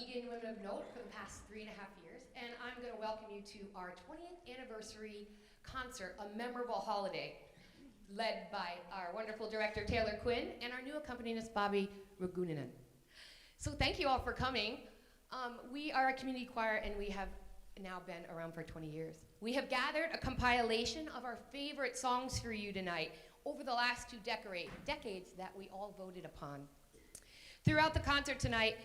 Eagan Women of Note for the past 3.5 years, and I'm going to welcome you to our 20th anniversary concert, A Memorable Holiday, led by our wonderful director, Taylor Quinn, and our new accompanist, Bobby Ragunanan. So thank you all for coming. We are a community choir, and we have now been around for 20 years. We have gathered a compilation of our favorite songs for you tonight over the last 2 decades that we all voted upon. Throughout the concert tonight,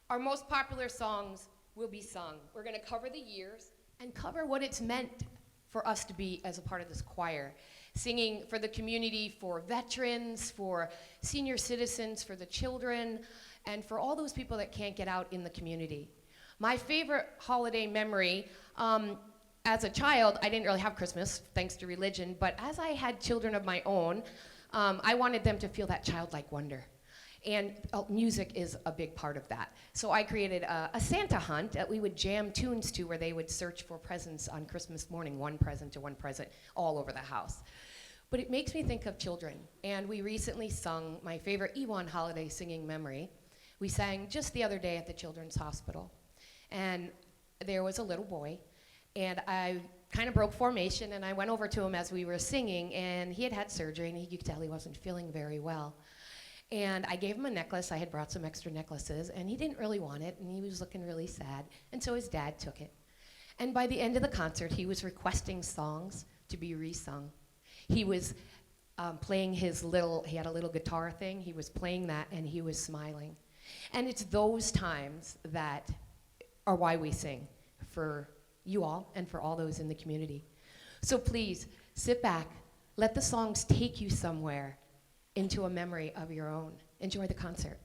our most popular songs will be sung. We're going to cover the years and cover what it's meant for us to be as a part of this choir. Singing for the community, for veterans, for senior citizens, for the children, and for all those people that can't get out in the community. My favorite holiday memory, as a child, I didn't really have Christmas, thanks to religion, but as I had children of my own, I wanted them to feel that childlike wonder. And music is a big part of that. So I created a Santa hunt that we would jam tunes to, where they would search for presents on Christmas morning, one present to one present, all over the house. But it makes me think of children. And we recently sung my favorite Ewan holiday singing memory. We sang just the other day at the Children's Hospital. And there was a little boy, and I kind of broke formation, and I went over to him as we were singing, and he had had surgery, and you could tell he wasn't feeling very well. And I gave him a necklace. I had brought some extra necklaces, and he didn't really want it, and he was looking really sad, and so his dad took it. And by the end of the concert, he was requesting songs to be resung. He was playing he had a little guitar thing, he was playing that, and he was smiling. And it's those times that are why we sing, for you all and for all those in the community. So please, sit back, let the songs take you somewhere, into a memory of your own. Enjoy the concert.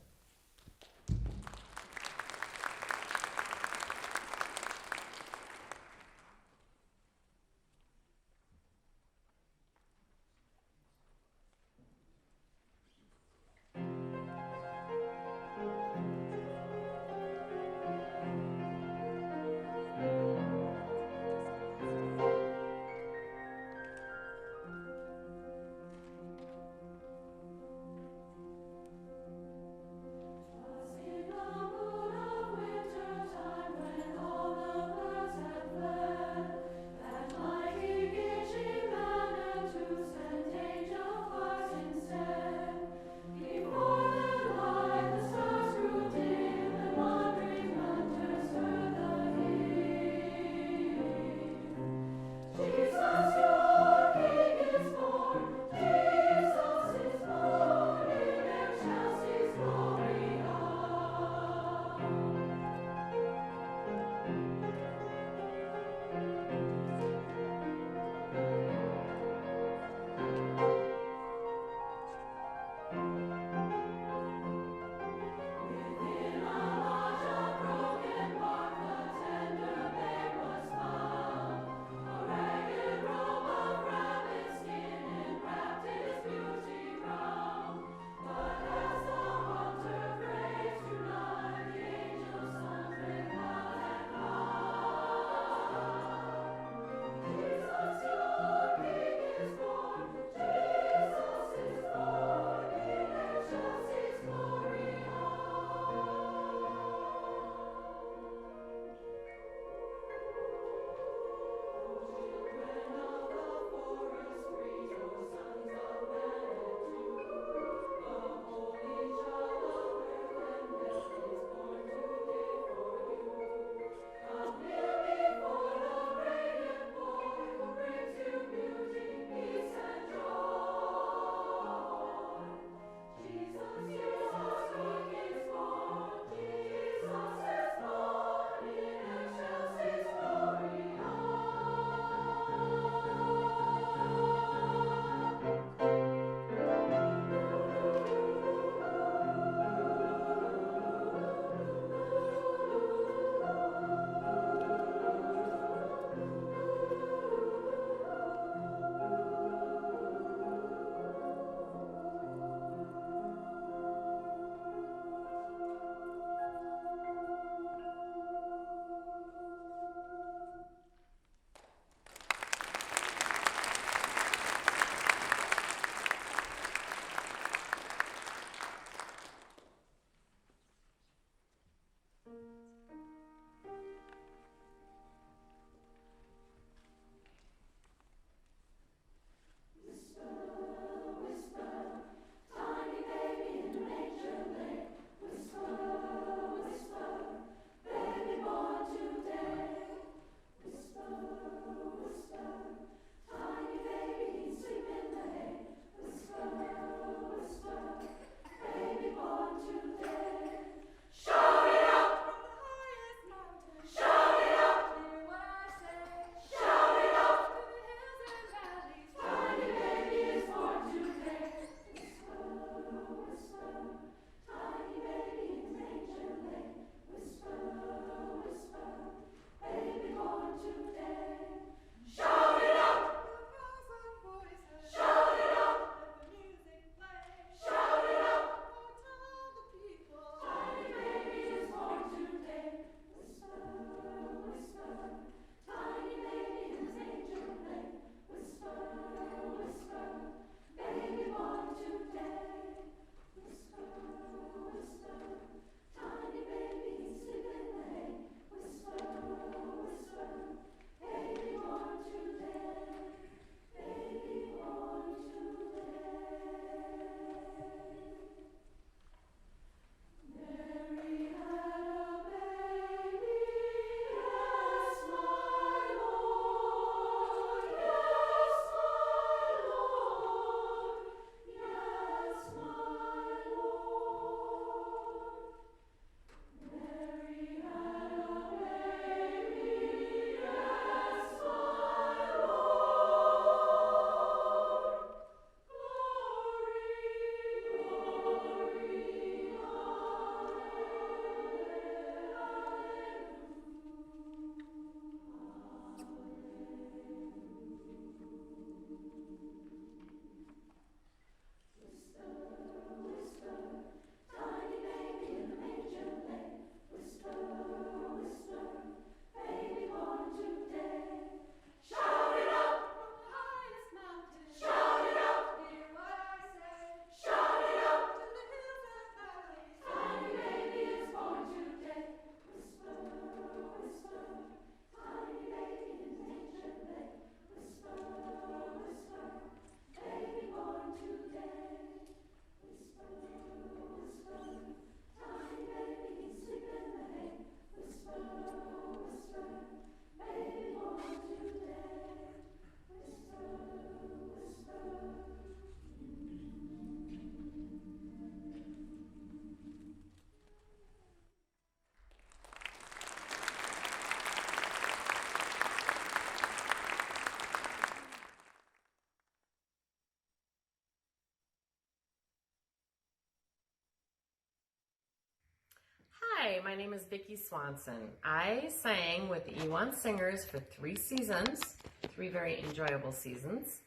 Hi, my name is Vicki Swanson. I sang with the E1 Singers for 3 seasons, 3 very enjoyable seasons.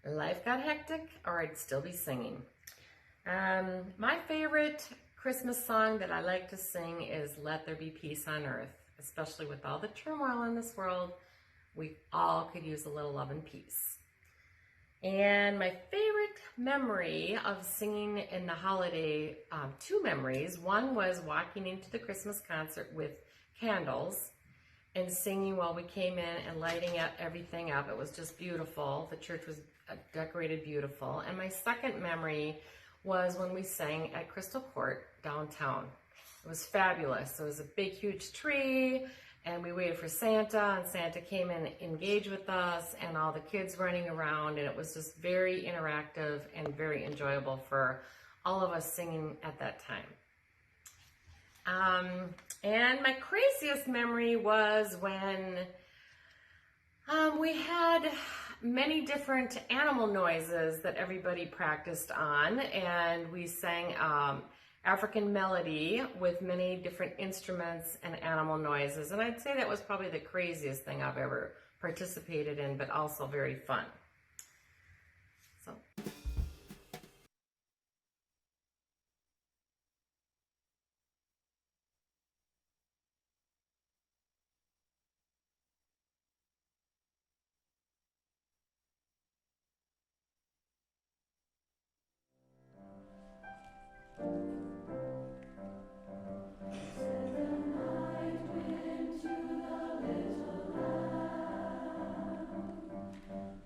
Life got hectic, or I'd still be singing. My favorite Christmas song that I like to sing is Let There Be Peace on Earth, especially with all the turmoil in this world. We all could use a little love and peace. And my favorite memory of singing in the holiday, 2 memories. One was walking into the Christmas concert with candles and singing while we came in and lighting everything up. It was just beautiful. The church was decorated beautiful. And my second memory was when we sang at Crystal Court downtown. It was fabulous. It was a big, huge tree, and we waited for Santa, and Santa came in and engaged with us, and all the kids running around, and it was just very interactive and very enjoyable for all of us singing at that time. And my craziest memory was when we had many different animal noises that everybody practiced on, and we sang African melody with many different instruments and animal noises. And I'd say that was probably the craziest thing I've ever participated in, but also very fun. So.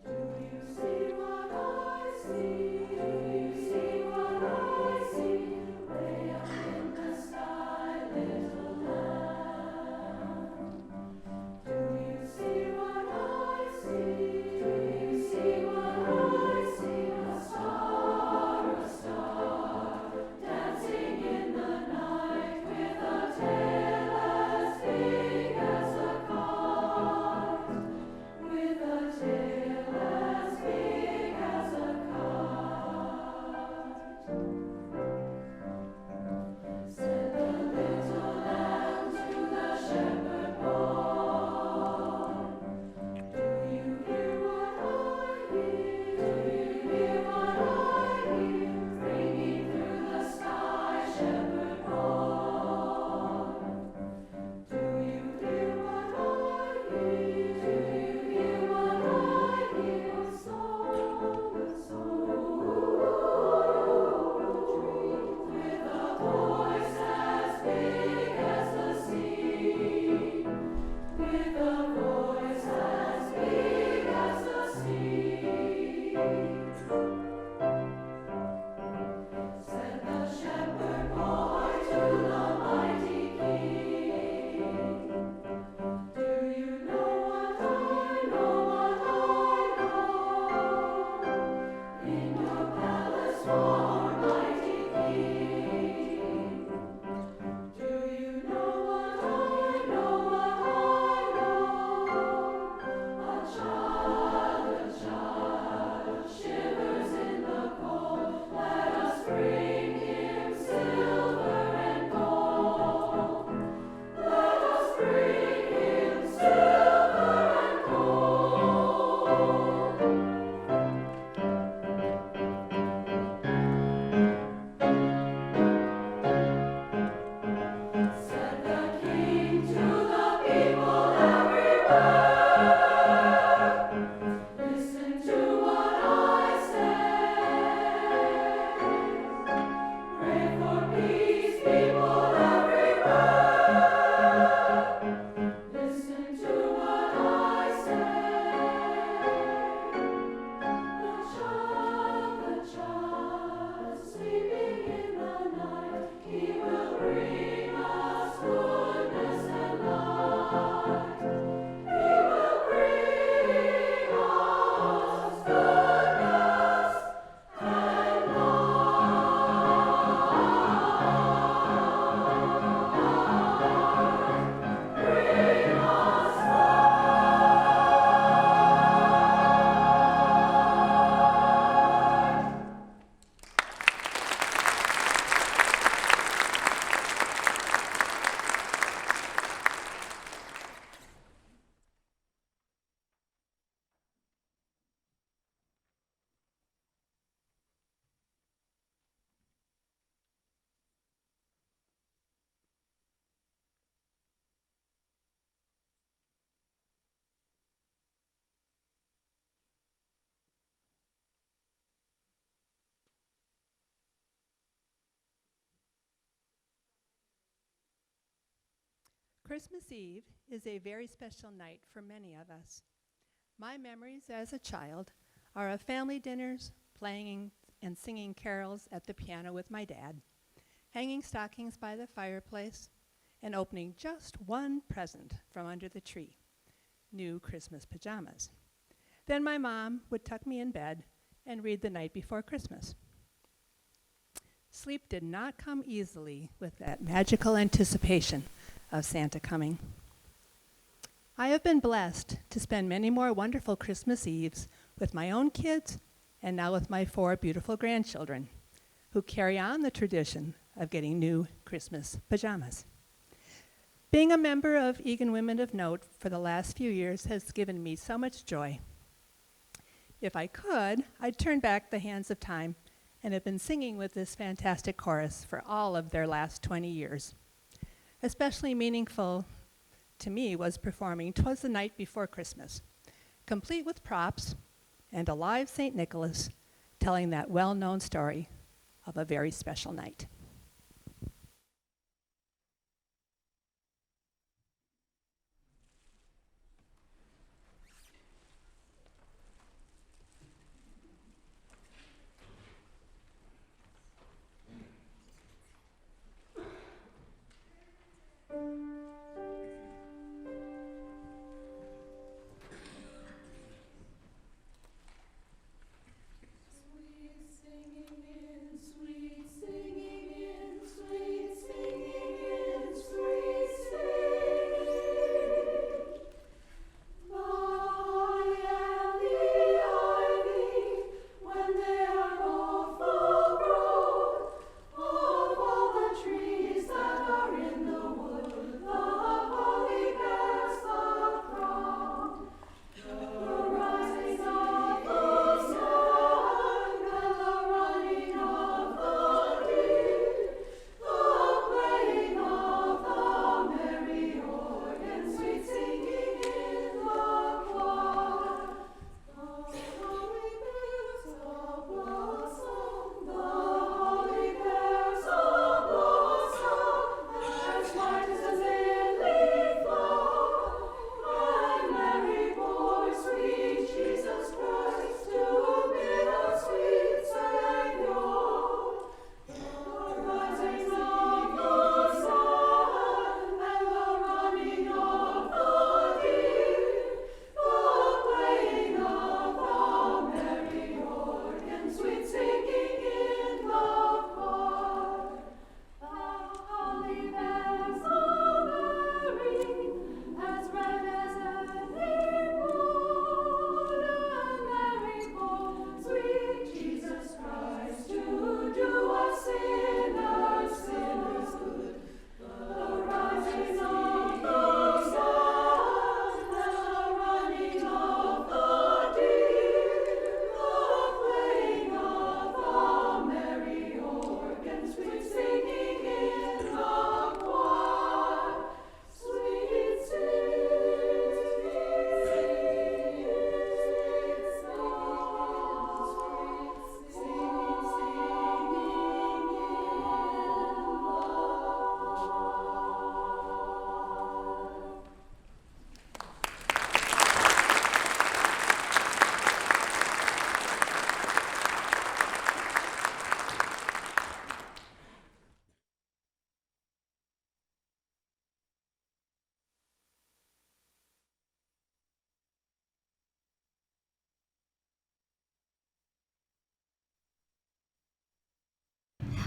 To Christmas Eve is a very special night for many of us. My memories as a child are of family dinners, playing and singing carols at the piano with my dad, hanging stockings by the fireplace, and opening just one present from under the tree, new Christmas pajamas. Then my mom would tuck me in bed and read The Night Before Christmas. Sleep did not come easily with that magical anticipation of Santa coming. I have been blessed to spend many more wonderful Christmas Eves with my own kids and now with my 4 beautiful grandchildren who carry on the tradition of getting new Christmas pajamas. Being a member of Eagan Women of Note for the last few years has given me so much joy. If I could, I'd turn back the hands of time and have been singing with this fantastic chorus for all of their last 20 years. Especially meaningful to me was performing "'Twas the Night Before Christmas," complete with props and a live St. Nicholas telling that well-known story of a very special night.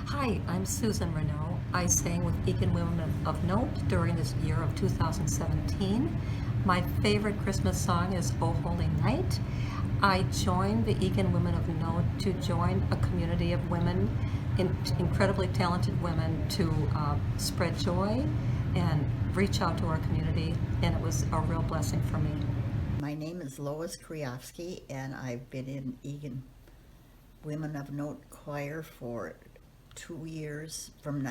Hi, I'm Susan Renault. I sang with Eagan Women of Note during this year of 2017. My favorite Christmas song is "O Holy Night." I joined the Eagan Women of Note to join a community of women, incredibly talented women, to spread joy and reach out to our community, and it was a real blessing for me. My name is Lois Kriofsky, and I've been in Eagan Women of Note choir for 2 years, from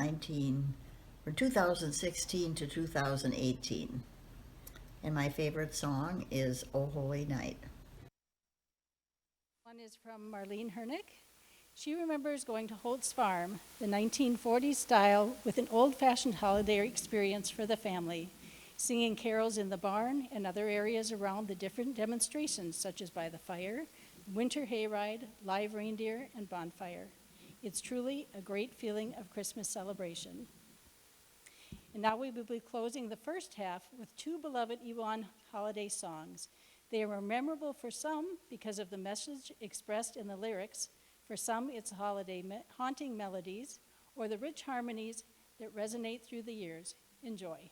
2016 to 2018. And my favorite song is "O Holy Night." One is from Marlene Hernick. She remembers going to Holt's Farm, the 1940s style, with an old-fashioned holiday experience for the family. singing carols in the barn and other areas around the different demonstrations, such as by the fire, winter hayride, live reindeer, and bonfire. It's truly a great feeling of Christmas celebration. And now we will be closing the first half with two beloved Iwan holiday songs. They were memorable for some because of the message expressed in the lyrics. For some, it's holiday haunting melodies or the rich harmonies that resonate through the years. Enjoy.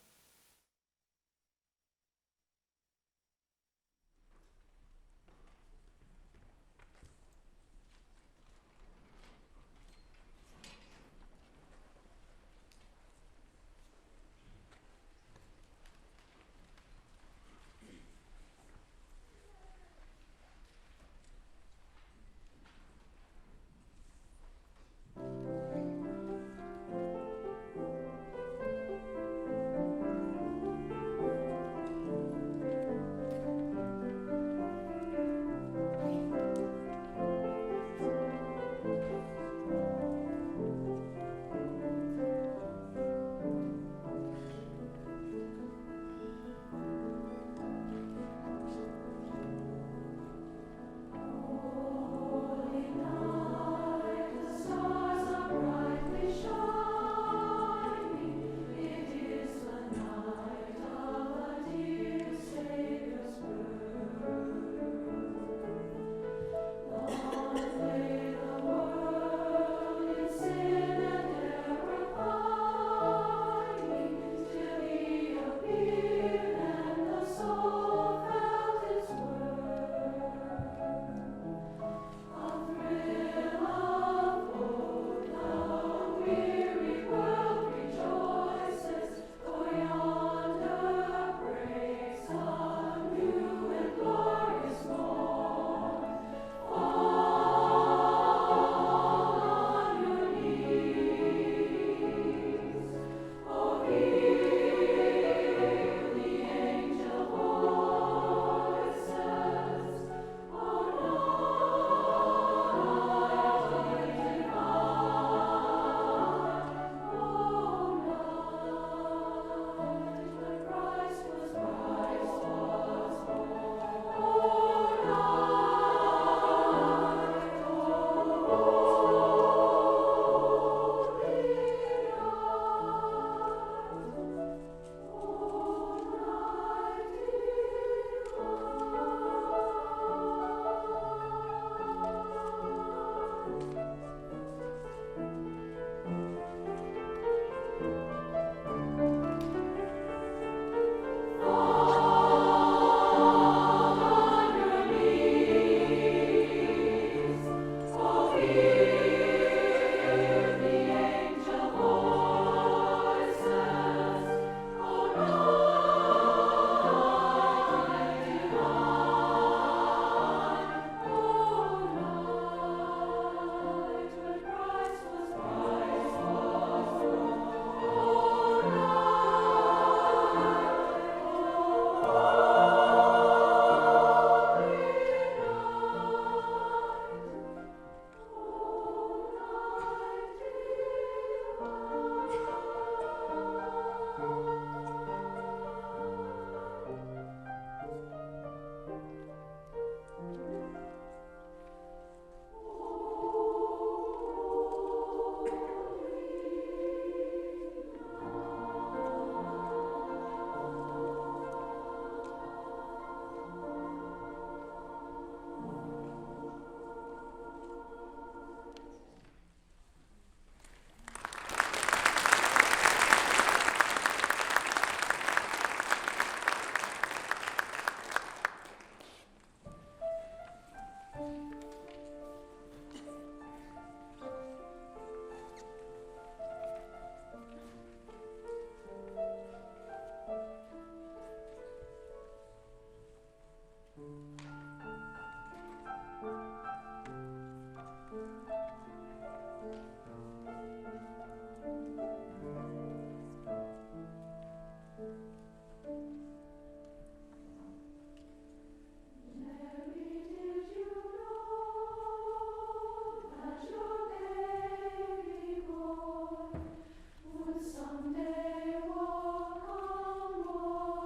Someday walk on water.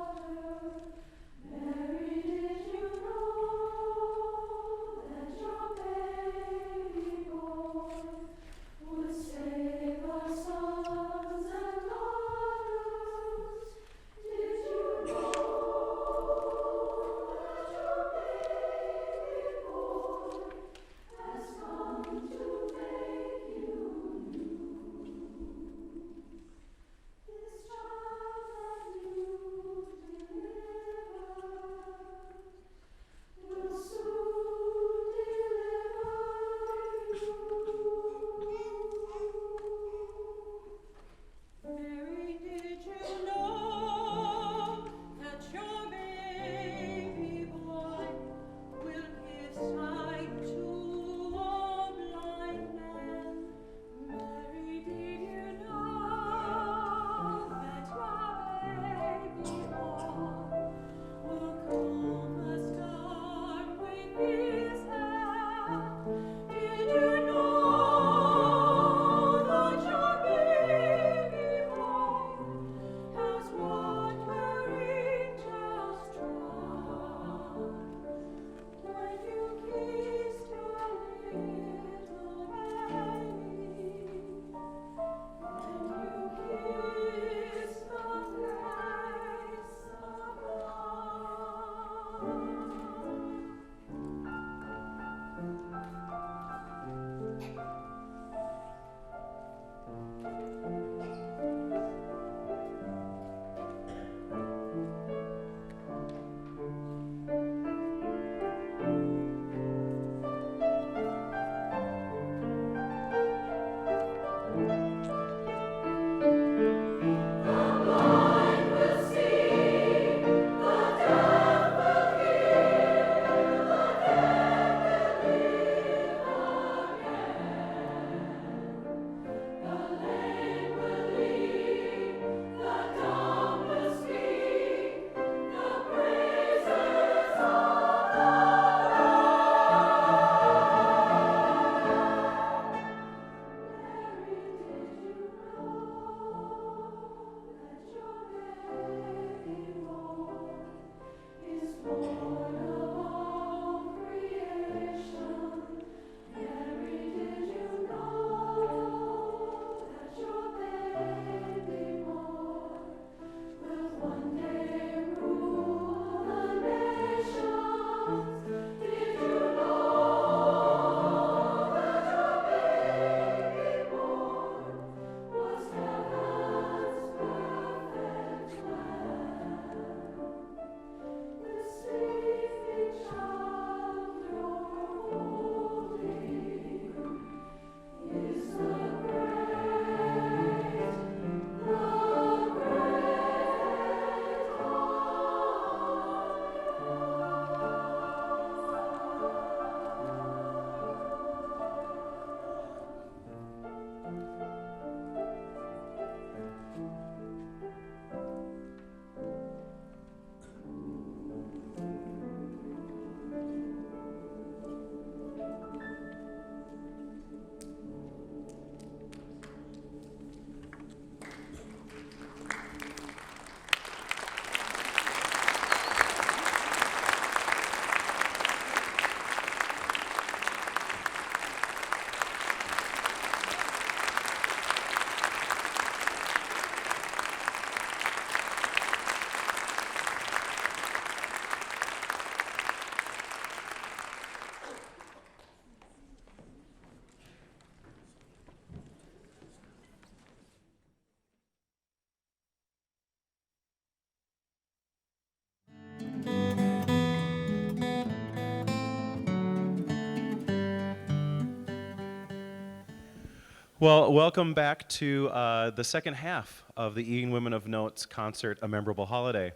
Well, welcome back to the second half of the Eagan Women of Note's concert, A Memorable Holiday.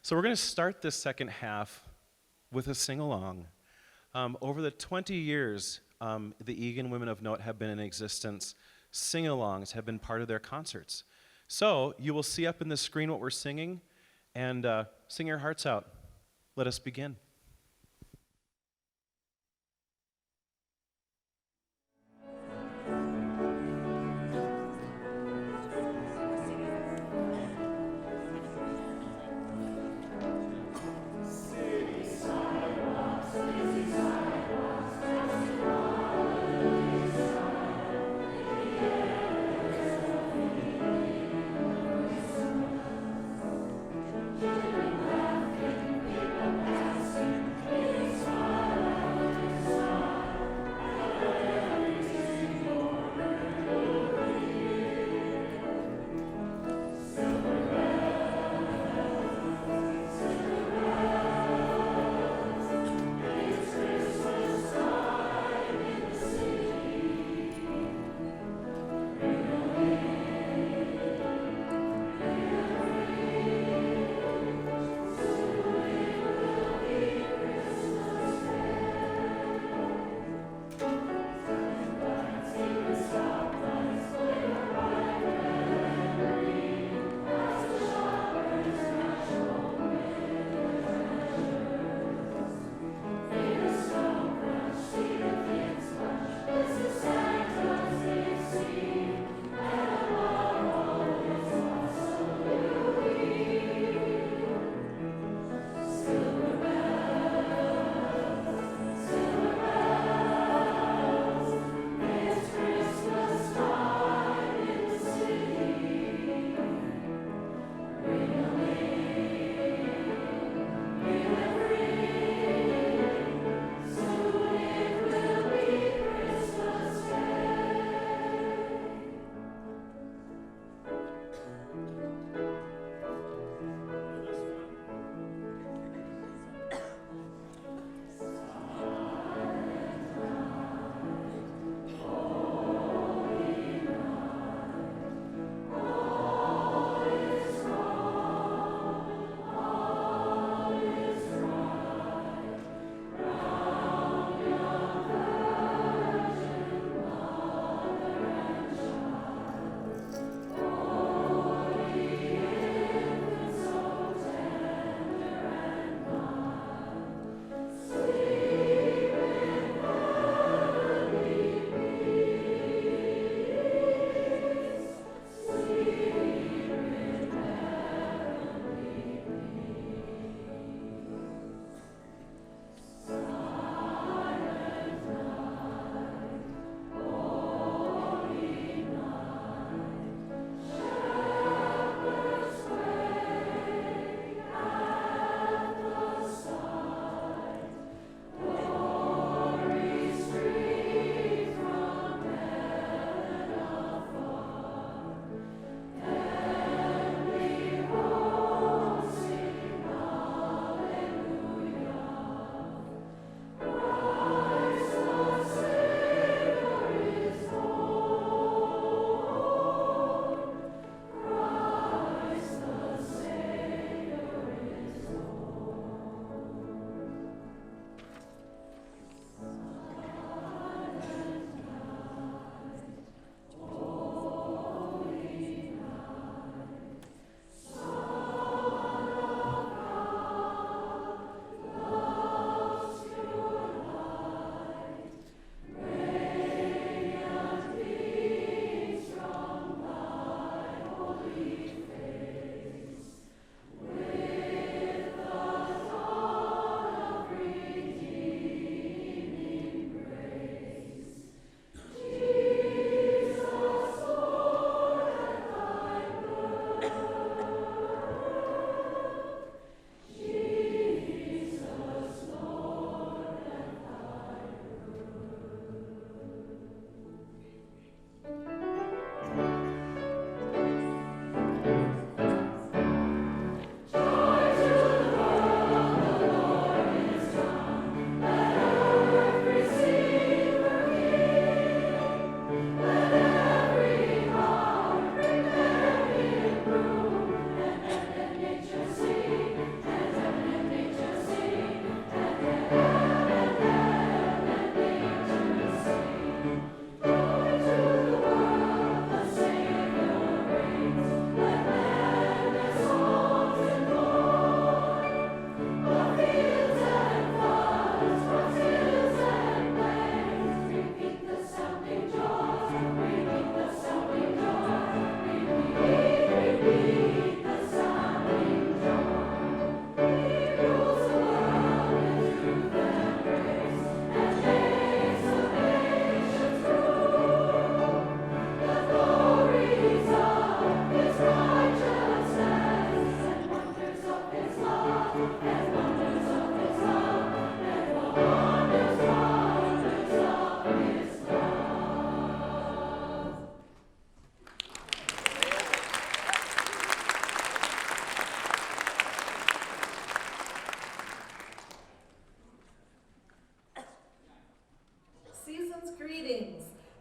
So we're going to start this second half with a sing-along. Over the 20 years the Eagan Women of Note have been in existence, sing-alongs have been part of their concerts. So you will see up in the screen what we're singing, and sing your hearts out. Let us begin. Children laughing, people passing.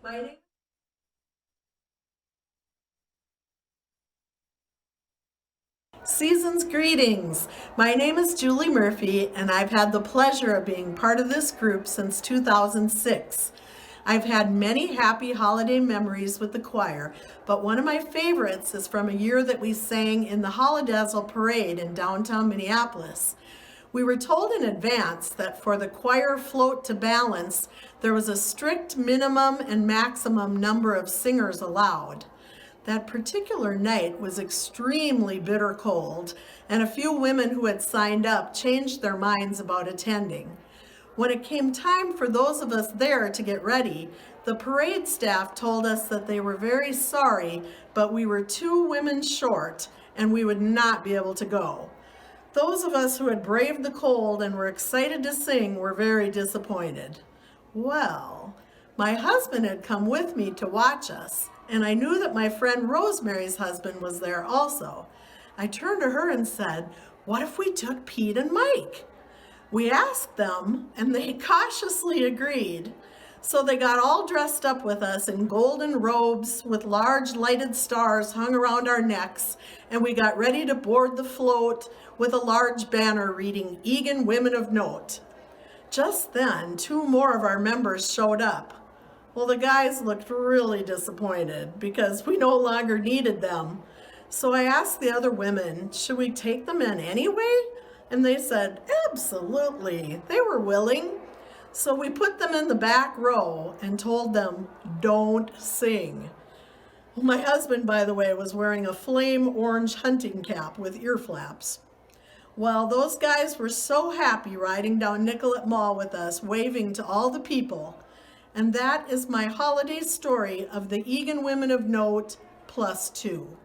My name Season's greetings. My name is Julie Murphy, and I've had the pleasure of being part of this group since 2006. I've had many happy holiday memories with the choir, but one of my favorites is from a year that we sang in the Holidazzle Parade in downtown Minneapolis. We were told in advance that for the choir float to balance, there was a strict minimum and maximum number of singers allowed. That particular night was extremely bitter cold, and a few women who had signed up changed their minds about attending. When it came time for those of us there to get ready, the parade staff told us that they were very sorry, but we were 2 women short and we would not be able to go. Those of us who had braved the cold and were excited to sing were very disappointed. Well, my husband had come with me to watch us, and I knew that my friend Rosemary's husband was there also. I turned to her and said, "What if we took Pete and Mike?" We asked them, and they cautiously agreed. So they got all dressed up with us in golden robes with large lighted stars hung around our necks, and we got ready to board the float with a large banner reading, "Eagan Women of Note." Just then, 2 more of our members showed up. Well, the guys looked really disappointed because we no longer needed them. So I asked the other women, should we take them in anyway? And they said, absolutely. They were willing. So we put them in the back row and told them, don't sing. Well, my husband, by the way, was wearing a flame orange hunting cap with ear flaps. Well, those guys were so happy riding down Nicollet Mall with us, waving to all the people. And that is my holiday story of the Eagan Women of Note +2.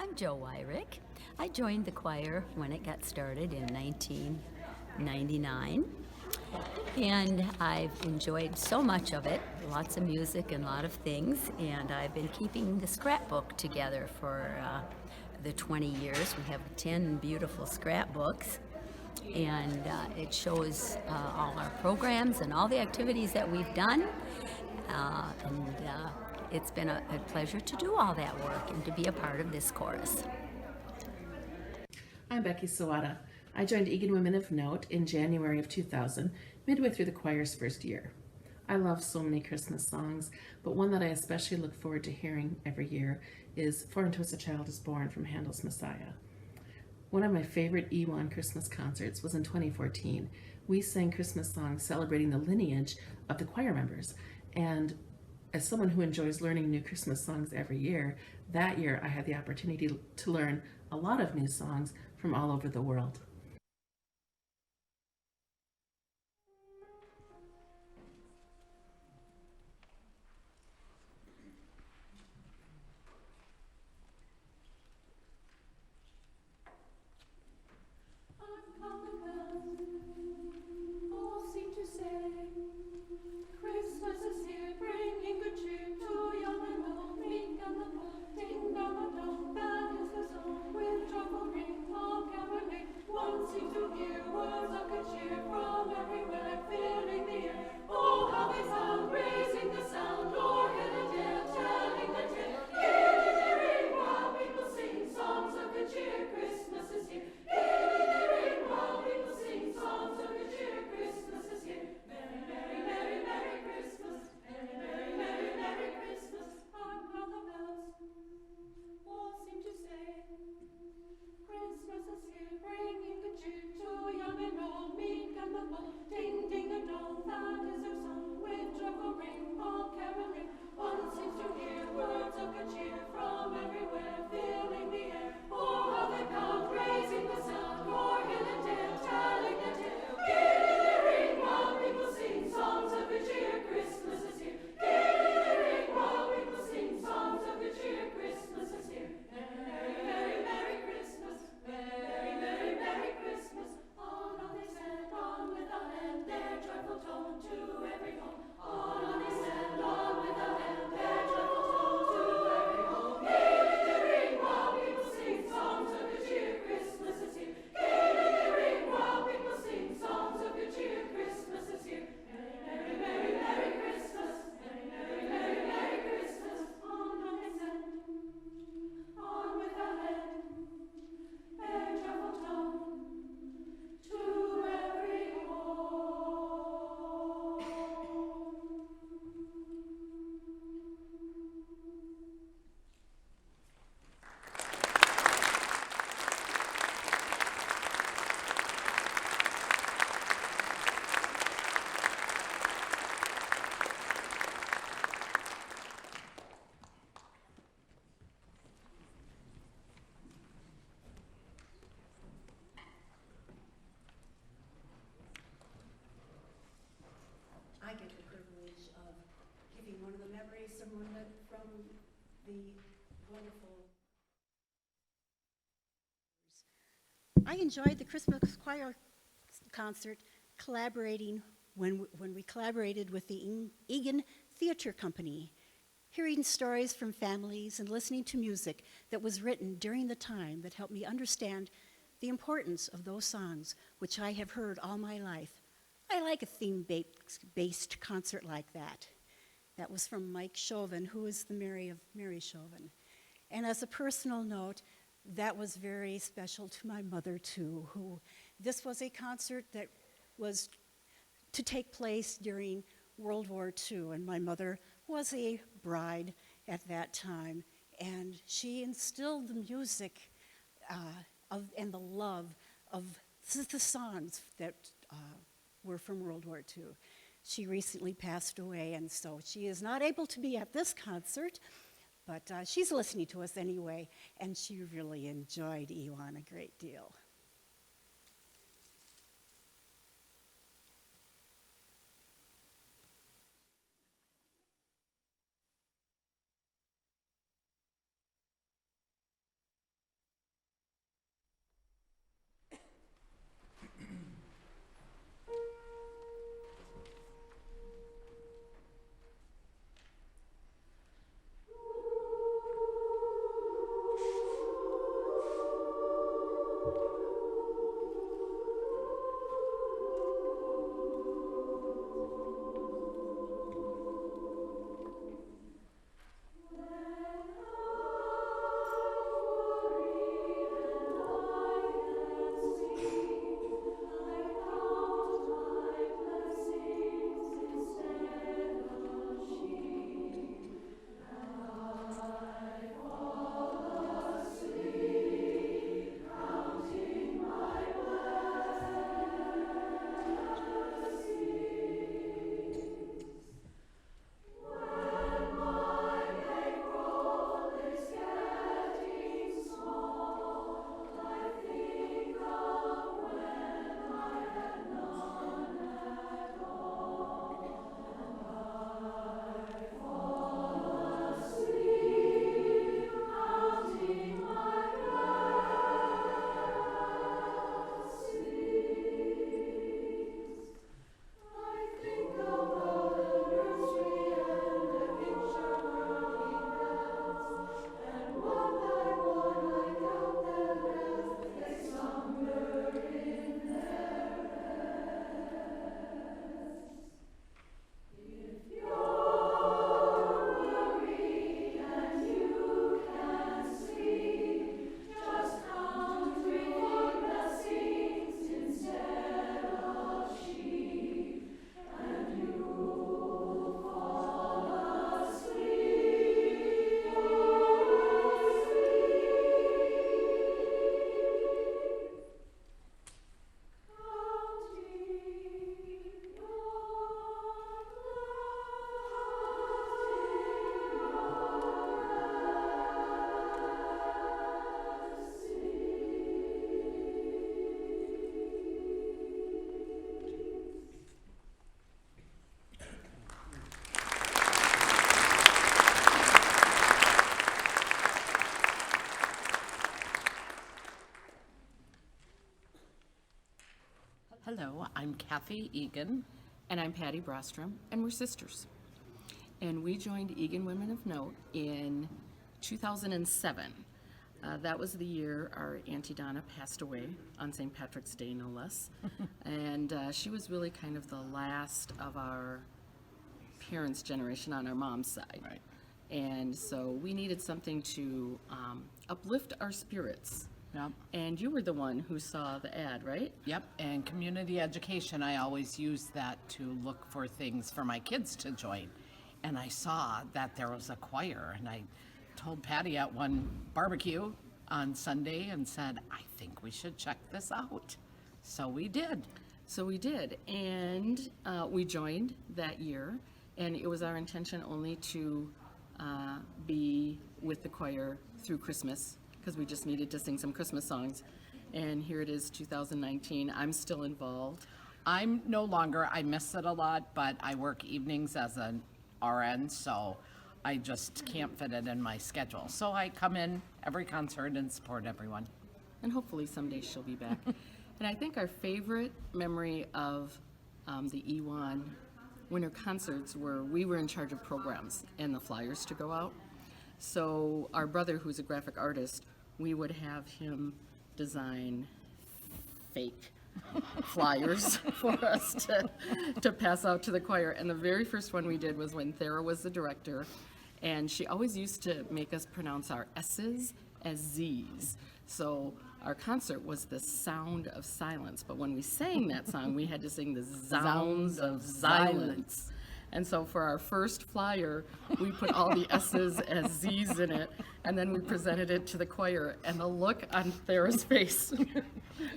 I'm Jo Wyrick. I joined the choir when it got started in 1999, and I've enjoyed so much of it, lots of music and a lot of things, and I've been keeping the scrapbook together for the 20 years. We have 10 beautiful scrapbooks, and it shows all our programs and all the activities that we've done, and it's been a pleasure to do all that work and to be a part of this chorus. I'm Becky Sawada. I joined Eagan Women of Note in January of 2000, midway through the choir's first year. I love so many Christmas songs, but one that I especially look forward to hearing every year is For Unto Us a Child is Born from Handel's Messiah. One of my favorite E1 Christmas concerts was in 2014. We sang Christmas songs celebrating the lineage of the choir members, and as someone who enjoys learning new Christmas songs every year, that year I had the opportunity to learn a lot of new songs from all over the world. I get the privilege of giving one of the memories from the wonderful. I enjoyed the Christmas choir concert collaborating when we collaborated with the Eagan Theater Company, hearing stories from families and listening to music that was written during the time that helped me understand the importance of those songs, which I have heard all my life. I like a theme-based concert like that. That was from Mike Chauvin, who is the Mary of Mary Chauvin. And as a personal note, that was very special to my mother too, this was a concert that was to take place during World War II, and my mother was a bride at that time, and she instilled the music and the love of the songs that were from World War II. She recently passed away, and so she is not able to be at this concert, but she's listening to us anyway, and she really enjoyed Ewan a great deal. I'm Kathy Eagan. And I'm Patty Brostrom, and we're sisters. And we joined Eagan Women of Note in 2007. That was the year our Auntie Donna passed away on St. Patrick's Day, no less. And she was really kind of the last of our parents' generation on our mom's side. Right. And so we needed something to uplift our spirits. Yep. And you were the one who saw the ad, right? Yep, and community education, I always use that to look for things for my kids to join. And I saw that there was a choir, and I told Patty at one barbecue on Sunday and said, I think we should check this out. So we did. And we joined that year, and it was our intention only to be with the choir through Christmas, because we just needed to sing some Christmas songs. And here it is, 2019. I'm still involved. I'm no longer, I miss it a lot, but I work evenings as an RN, so I just can't fit it in my schedule. So I come in every concert and support everyone. And hopefully someday she'll be back. And I think our favorite memory of the E1 winter concerts we were in charge of programs and the flyers to go out. So our brother, who's a graphic artist, we would have him design fake flyers for us to pass out to the choir. And the very first one we did was when Thera was the director, and she always used to make us pronounce our S's as Z's. So our concert was the sound of silence, but when we sang that song, we had to sing the sounds of silence. And so for our first flyer, we put all the S's as Z's in it, and then we presented it to the choir, and the look on Thera's face,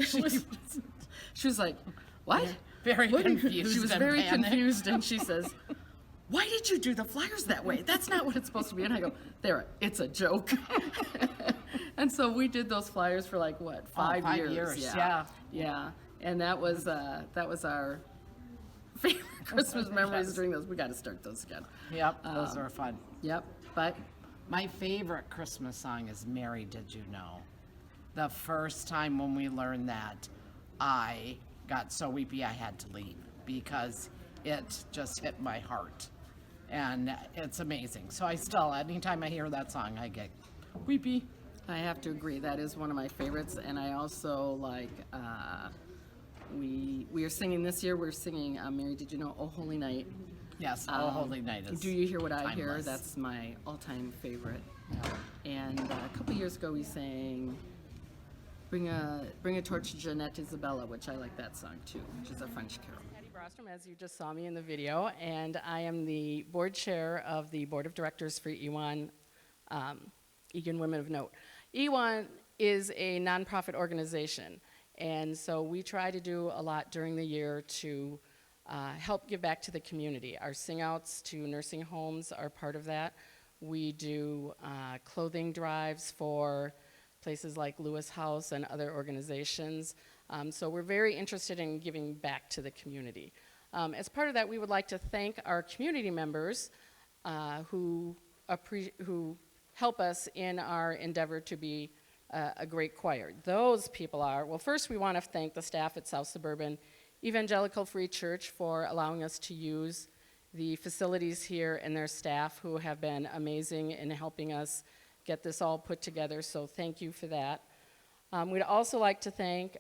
she was like, what? Very confused. She was and very panicked. confused, and she says, why did you do the flyers that way? That's not what it's supposed to be. And I go, Thera, it's a joke. And so we did those flyers for like, what, 5 years? Yeah. And that was our favorite Christmas memories during those. We got to start those again. Yep, those are fun. Yep, but My favorite Christmas song is Mary, Did You Know? The first time when we learned that, I got so weepy I had to leave because it just hit my heart. And it's amazing. So I still, anytime I hear that song, I get weepy. I have to agree, that is one of my favorites. And I also like, we are singing this year, we're singing Mary, Did You Know, Oh Holy Night. Yes, Oh Holy Night is Do You Hear What I Hear? timeless. That's my all-time favorite. And a couple years ago we sang Bring a Torch to Jeanette Isabella, which I like that song too, which is a French carol. Patty Brostrom, as you just saw me in the video, and I am the board chair of the board of directors for E1, Eagan Women of Note. E1 is a nonprofit organization, and so we try to do a lot during the year to help give back to the community. Our sing-outs to nursing homes are part of that. We do clothing drives for places like Lewis House and other organizations. So we're very interested in giving back to the community. As part of that, we would like to thank our community members who help us in our endeavor to be a great choir. Those people are, well, first we want to thank the staff at South Suburban Evangelical Free Church for allowing us to use the facilities here and their staff who have been amazing in helping us get this all put together, so thank you for that. We'd also like to thank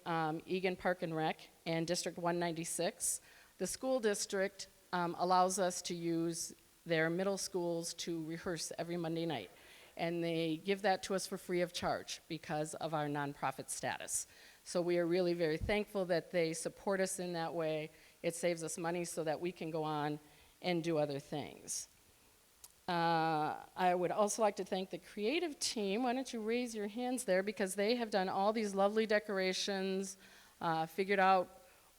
Eagan Park and Rec and District 196. The school district allows us to use their middle schools to rehearse every Monday night, and they give that to us for free of charge because of our nonprofit status. So we are really very thankful that they support us in that way. It saves us money so that we can go on and do other things. I would also like to thank the creative team. Why don't you raise your hands there, because they have done all these lovely decorations, figured out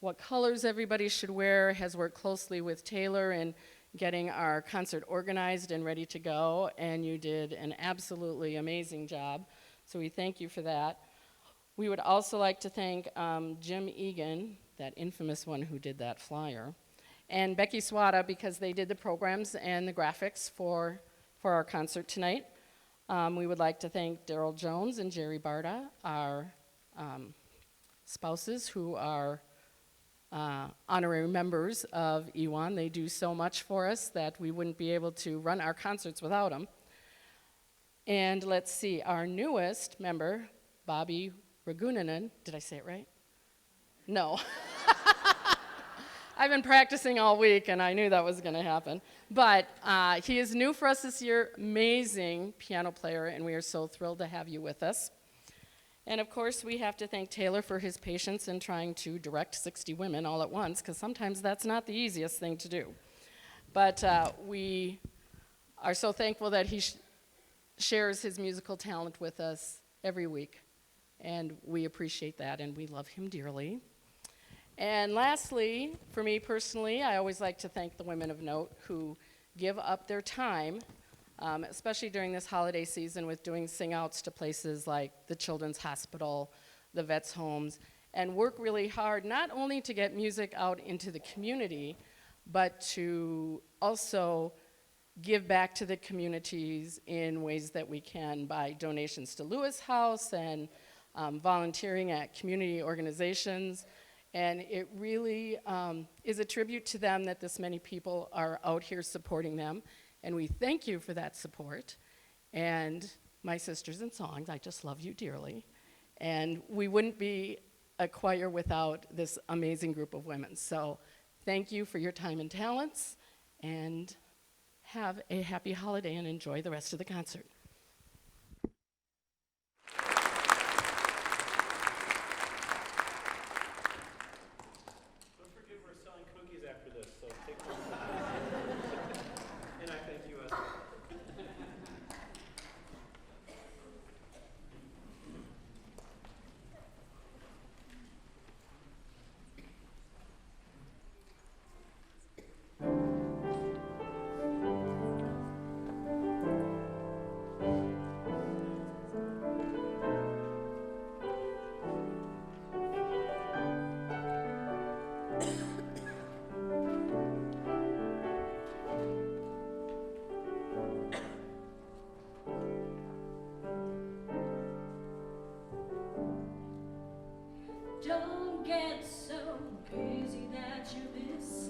what colors everybody should wear, has worked closely with Taylor in getting our concert organized and ready to go, and you did an absolutely amazing job. So we thank you for that. We would also like to thank Jim Eagan, that infamous one who did that flyer, and Becky Swada, because they did the programs and the graphics for our concert tonight. We would like to thank Daryl Jones and Jerry Barta, our spouses who are honorary members of E1. They do so much for us that we wouldn't be able to run our concerts without them. And let's see, our newest member, Bobby Ragunanan, did I say it right? No. I've been practicing all week, and I knew that was going to happen. But he is new for us this year, amazing piano player, and we are so thrilled to have you with us. And of course, we have to thank Taylor for his patience in trying to direct 60 women all at once, because sometimes that's not the easiest thing to do. But we are so thankful that he shares his musical talent with us every week. And we appreciate that, and we love him dearly. And lastly, for me personally, I always like to thank the women of note who give up their time, especially during this holiday season, with doing sing-outs to places like the Children's Hospital, the vets' homes, and work really hard not only to get music out into the community, but to also give back to the communities in ways that we can by donations to Lewis House and volunteering at community organizations. And it really is a tribute to them that this many people are out here supporting them. And we thank you for that support. And my sisters in songs, I just love you dearly. And we wouldn't be a choir without this amazing group of women. So thank you for your time and talents. And have a happy holiday and enjoy the rest of the concert. Don't forget we're selling cookies after this, so take them. And I thank you as well. Don't get so busy that you miss